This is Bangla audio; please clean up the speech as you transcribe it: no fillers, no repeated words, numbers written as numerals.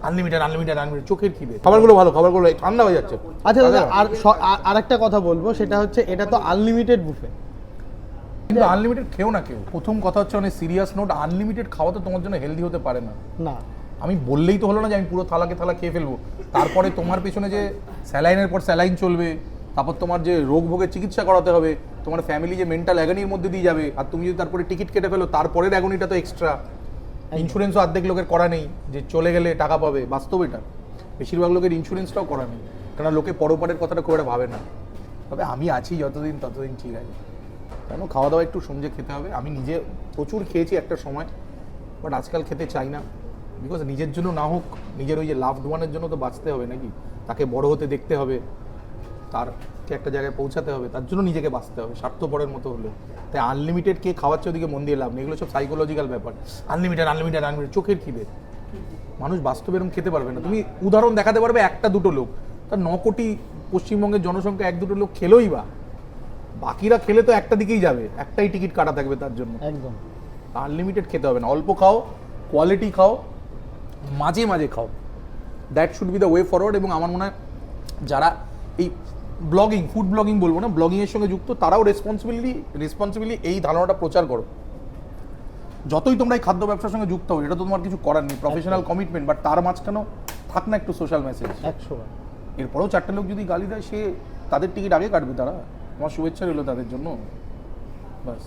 আনলিমিটেড আনলিমিটেড আনলিমিটেড চোখের খিদে। খাবারগুলো ভালো, খাবারগুলো ঠান্ডা হয়ে যাচ্ছে। আচ্ছা দাদা, আর একটা কথা বলবো, সেটা হচ্ছে এটা তো আনলিমিটেড বুফে, কিন্তু আনলিমিটেড খেও না কেউ। প্রথম কথা হচ্ছে অনেক সিরিয়াস নোট, আনলিমিটেড খাওয়া তো তোমার জন্য হেলদি হতে পারে না। না আমি বললেই তো হলো না যে আমি পুরো থালাকে থালা খেয়ে ফেলবো, তারপরে তোমার পেছনে যে স্যালাইনের পর স্যালাইন চলবে, তারপর তোমার যে রোগ ভোগের চিকিৎসা করাতে হবে, তোমার ফ্যামিলি যে মেন্টাল অ্যাগনির মধ্যে দিয়ে যাবে, আর তুমি যদি তারপরে টিকিট কেটে ফেলো তারপরের অ্যাগনিটা তো এক্সট্রা। ইন্স্যুরেন্সও অর্ধেক লোকের করা নেই, যে চলে গেলে টাকা পাবে, বাস্তব এটা। বেশিরভাগ লোকের ইন্স্যুরেন্সটাও করা নেই, কারণ লোকে পরপারের কথাটা খুব একটা ভাবে না। তবে আমি আছি যতদিন ততদিন ঠিক আছে। কেন খাওয়া দাওয়া একটু সমঝে খেতে হবে। আমি নিজে প্রচুর খেয়েছি একটা সময়, বাট আজকাল খেতে চাই না। বিকজ নিজের জন্য না হোক, নিজের ওই যে লাভড ওয়ানের জন্য তো বাঁচতে হবে নাকি, তাকে বড় হতে দেখতে হবে, তারকে একটা জায়গায় পৌঁছাতে হবে, তার জন্য নিজেকে বাঁচতে হবে, স্বার্থপরের মতো হলে। তাই আনলিমিটেড কে খাওয়াচ্ছে ওদিকে মন দিয়ে লাভ নেই, এগুলো সব সাইকোলজিক্যাল ব্যাপার। আনলিমিটেড আনলিমিটেড আনলিমিটেড চোখের খিদে। মানুষ বাস্তবে এরকম খেতে পারবে না। তুমি উদাহরণ দেখাতে পারবে একটা দুটো লোক, তার 9 কোটি পশ্চিমবঙ্গের জনসংখ্যা 1-2 লোক খেলোই বা, বাকিরা খেলে তো একটা দিকেই যাবে, একটাই টিকিট কাটা থাকবে তার জন্য। একদম আনলিমিটেড খেতে হবে না, অল্প খাও, কোয়ালিটি খাও, মাঝে মাঝে খাও। That should be the way forward. এবং আমার মনে হয় যারা এই ব্লগিং, ফুড ব্লগিং বলবো না, ব্লগিংয়ের সঙ্গে যুক্ত, তারাও রেসপন্সিবিলি এই ধারণাটা প্রচার করো। যতই তোমরা এই খাদ্য ব্যবসার সঙ্গে যুক্ত হও, এটা তো তোমার কিছু করার নেই, প্রফেশনাল কমিটমেন্ট, বাট তার মাঝখানেও থাক না একটু সোশ্যাল মেসেজ। 100 এরপরেও 4টে লোক যদি গালি দেয়, সে তাদের টিকিট আগে কাটবে, তারা। আমার শুভেচ্ছা রইলো তাদের জন্য, বাস।